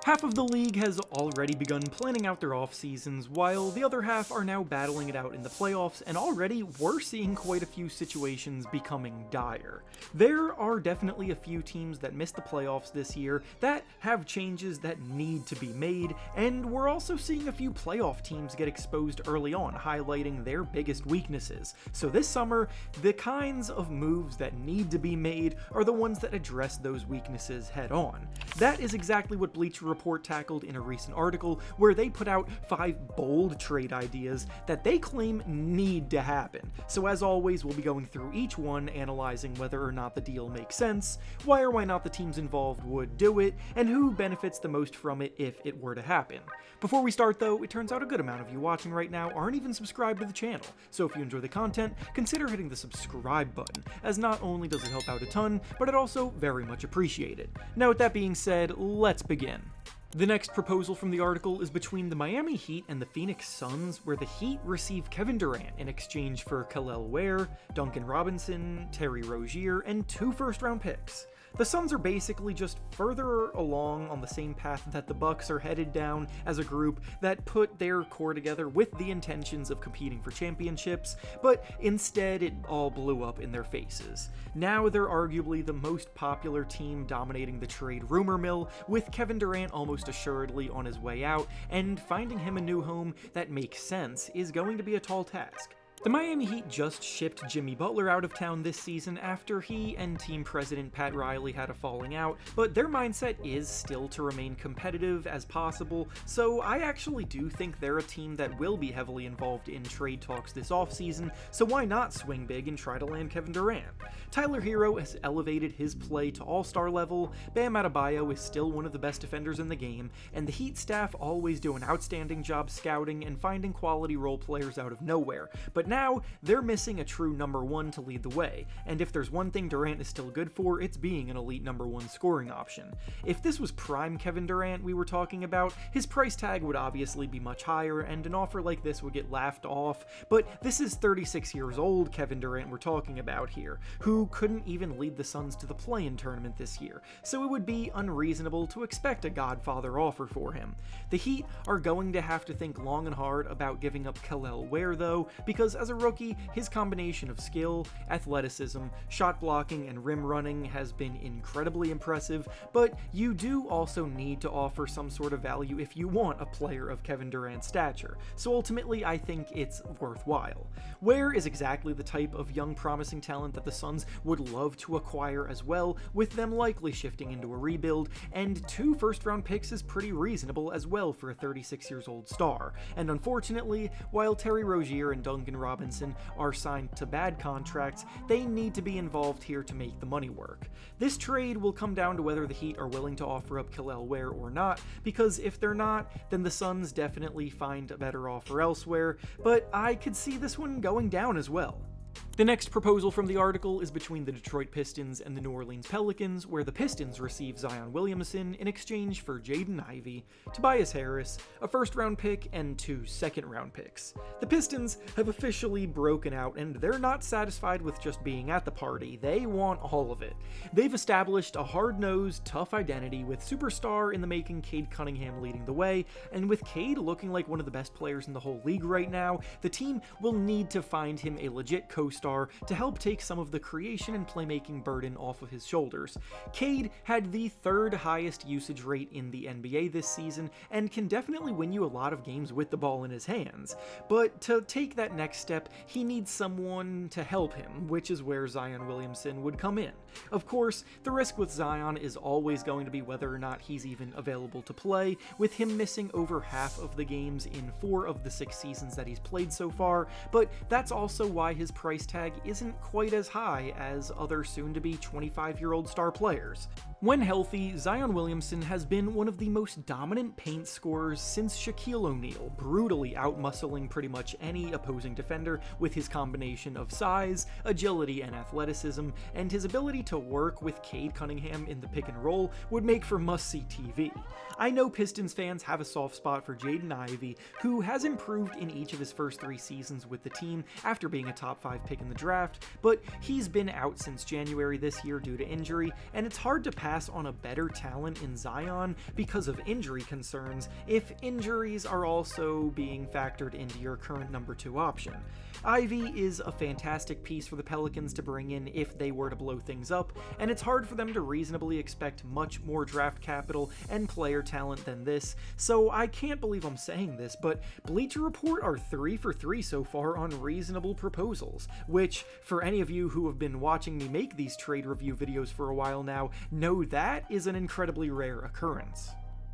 Half of the league has already begun planning out their off-seasons, while the other half are now battling it out in the playoffs, and already we're seeing quite a few situations becoming dire. There are definitely a few teams that missed the playoffs this year that have changes that need to be made, and we're also seeing a few playoff teams get exposed early on, highlighting their biggest weaknesses. So this summer, the kinds of moves that need to be made are the ones that address those weaknesses head on. That is exactly what Bleacher Report tackled in a recent article, where they put out 5 bold trade ideas that they claim need to happen. So as always, we'll be going through each one, analyzing whether or not the deal makes sense, why or why not the teams involved would do it, and who benefits the most from it if it were to happen. Before we start though, it turns out a good amount of you watching right now aren't even subscribed to the channel, so if you enjoy the content, consider hitting the subscribe button, as not only does it help out a ton, but it also very much appreciated. Now with that being said, let's begin. The next proposal from the article is between the Miami Heat and the Phoenix Suns, where the Heat receive Kevin Durant in exchange for Kel'el Ware, Duncan Robinson, Terry Rozier, and 2 first-round picks. The Suns are basically just further along on the same path that the Bucks are headed down as a group that put their core together with the intentions of competing for championships, but instead it all blew up in their faces. Now they're arguably the most popular team dominating the trade rumor mill, with Kevin Durant almost assuredly on his way out, and finding him a new home that makes sense is going to be a tall task. The Miami Heat just shipped Jimmy Butler out of town this season after he and team president Pat Riley had a falling out, but their mindset is still to remain competitive as possible, so I actually do think they're a team that will be heavily involved in trade talks this offseason, so why not swing big and try to land Kevin Durant? Tyler Hero has elevated his play to all-star level, Bam Adebayo is still one of the best defenders in the game, and the Heat staff always do an outstanding job scouting and finding quality role players out of nowhere, but now they're missing a true number 1 to lead the way, and if there's one thing Durant is still good for, it's being an elite number 1 scoring option. If this was prime Kevin Durant we were talking about, his price tag would obviously be much higher, and an offer like this would get laughed off, but this is 36 years old Kevin Durant we're talking about here, who couldn't even lead the Suns to the play-in tournament this year, so it would be unreasonable to expect a godfather offer for him. The Heat are going to have to think long and hard about giving up Kel'el Ware though, because as a rookie, his combination of skill, athleticism, shot blocking, and rim running has been incredibly impressive, but you do also need to offer some sort of value if you want a player of Kevin Durant's stature, so ultimately I think it's worthwhile. Ware is exactly the type of young promising talent that the Suns would love to acquire as well, with them likely shifting into a rebuild, and 2 first-round picks is pretty reasonable as well for a 36-year-old star, and unfortunately, while Terry Rozier and Duncan Robinson are signed to bad contracts, they need to be involved here to make the money work. This trade will come down to whether the Heat are willing to offer up Kel'el Ware or not, because if they're not, then the Suns definitely find a better offer elsewhere, but I could see this one going down as well. The next proposal from the article is between the Detroit Pistons and the New Orleans Pelicans, where the Pistons receive Zion Williamson in exchange for Jaden Ivey, Tobias Harris, a first-round pick, and 2 second-round picks. The Pistons have officially broken out, and they're not satisfied with just being at the party, they want all of it. They've established a hard-nosed, tough identity with superstar in the making Cade Cunningham leading the way, and with Cade looking like one of the best players in the whole league right now, the team will need to find him a legit co-star to help take some of the creation and playmaking burden off of his shoulders. Cade had the 3rd highest usage rate in the NBA this season and can definitely win you a lot of games with the ball in his hands, but to take that next step, he needs someone to help him, which is where Zion Williamson would come in. Of course, the risk with Zion is always going to be whether or not he's even available to play, with him missing over half of the games in 4 of the 6 seasons that he's played so far, but that's also why his price tag isn't quite as high as other soon-to-be 25-year-old star players. When healthy, Zion Williamson has been one of the most dominant paint scorers since Shaquille O'Neal, brutally outmuscling pretty much any opposing defender with his combination of size, agility, and athleticism, and his ability to work with Cade Cunningham in the pick and roll would make for must-see TV. I know Pistons fans have a soft spot for Jaden Ivey, who has improved in each of his first 3 seasons with the team after being a top 5 pick in the draft, but he's been out since January this year due to injury, and it's hard to pass on a better talent in Zion because of injury concerns if injuries are also being factored into your current number 2 option. Ivy is a fantastic piece for the Pelicans to bring in if they were to blow things up, and it's hard for them to reasonably expect much more draft capital and player talent than this, so I can't believe I'm saying this, but Bleacher Report are 3 for 3 so far on reasonable proposals, which, for any of you who have been watching me make these trade review videos for a while now, know that is an incredibly rare occurrence.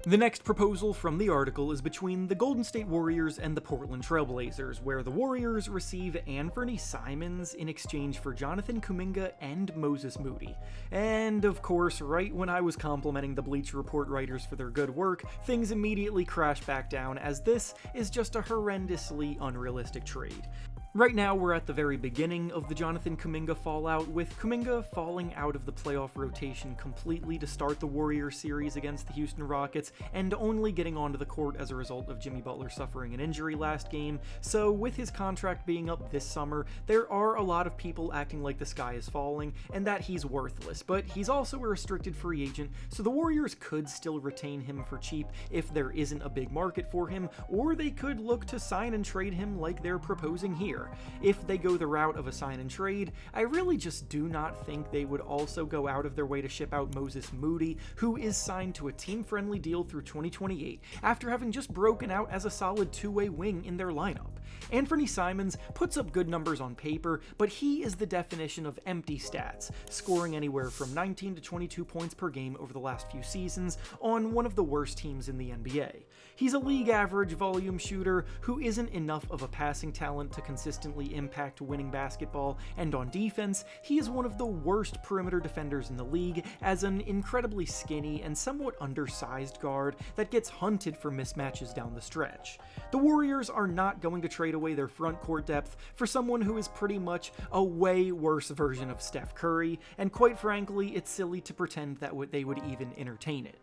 The next proposal from the article is between the Golden State Warriors and the Portland Trail Blazers, where the Warriors receive Anfernee Simons in exchange for Jonathan Kuminga and Moses Moody. And of course, right when I was complimenting the Bleacher Report writers for their good work, things immediately crash back down, as this is just a horrendously unrealistic trade. Right now, we're at the very beginning of the Jonathan Kuminga fallout, with Kuminga falling out of the playoff rotation completely to start the Warriors series against the Houston Rockets, and only getting onto the court as a result of Jimmy Butler suffering an injury last game. So with his contract being up this summer, there are a lot of people acting like the sky is falling and that he's worthless, but he's also a restricted free agent, so the Warriors could still retain him for cheap if there isn't a big market for him, or they could look to sign and trade him like they're proposing here. If they go the route of a sign and trade, I really just do not think they would also go out of their way to ship out Moses Moody, who is signed to a team-friendly deal through 2028 after having just broken out as a solid two-way wing in their lineup. Anfernee Simons puts up good numbers on paper, but he is the definition of empty stats, scoring anywhere from 19 to 22 points per game over the last few seasons on one of the worst teams in the NBA. He's a league average volume shooter who isn't enough of a passing talent to consistently impact winning basketball, and on defense, he is one of the worst perimeter defenders in the league as an incredibly skinny and somewhat undersized guard that gets hunted for mismatches down the stretch. The Warriors are not going to trade away their front court depth for someone who is pretty much a way worse version of Steph Curry, and quite frankly, it's silly to pretend that they would even entertain it.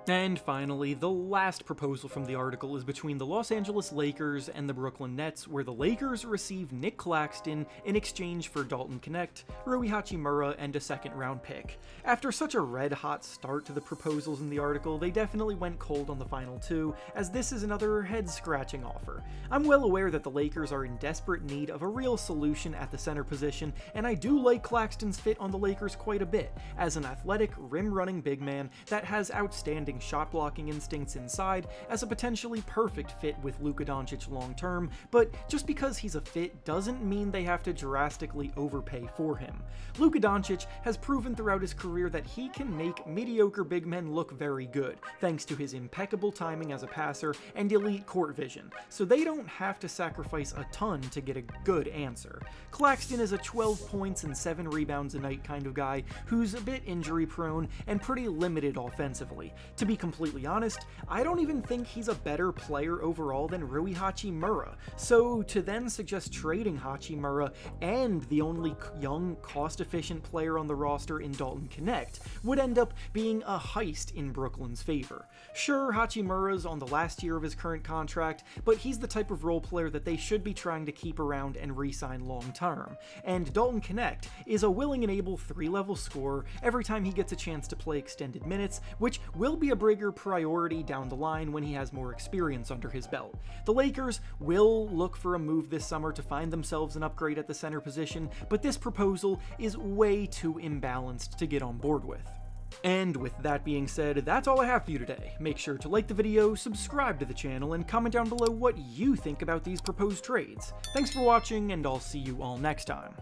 And finally, the last proposal from the article is between the Los Angeles Lakers and the Brooklyn Nets, where the Lakers receive Nick Claxton in exchange for Dalton Knecht, Rui Hachimura, and a second-round pick. After such a red-hot start to the proposals in the article, they definitely went cold on the final two, as this is another head-scratching offer. I'm well aware that the Lakers are in desperate need of a real solution at the center position, and I do like Claxton's fit on the Lakers quite a bit, as an athletic, rim-running big man that has outstanding shot-blocking instincts inside, as a potentially perfect fit with Luka Doncic long-term, but just because he's a fit doesn't mean they have to drastically overpay for him. Luka Doncic has proven throughout his career that he can make mediocre big men look very good, thanks to his impeccable timing as a passer and elite court vision, so they don't have to sacrifice a ton to get a good answer. Claxton is a 12 points and 7 rebounds a night kind of guy who's a bit injury-prone and pretty limited offensively. To be completely honest, I don't even think he's a better player overall than Rui Hachimura, so to then suggest trading Hachimura and the only young, cost-efficient player on the roster in Dalton Knecht would end up being a heist in Brooklyn's favor. Sure, Hachimura's on the last year of his current contract, but he's the type of role player that they should be trying to keep around and re-sign long-term, and Dalton Knecht is a willing and able 3-level scorer every time he gets a chance to play extended minutes, which will be a bigger priority down the line when he has more experience under his belt. The Lakers will look for a move this summer to find themselves an upgrade at the center position, but this proposal is way too imbalanced to get on board with. And with that being said, that's all I have for you today. Make sure to like the video, subscribe to the channel, and comment down below what you think about these proposed trades. Thanks for watching, and I'll see you all next time.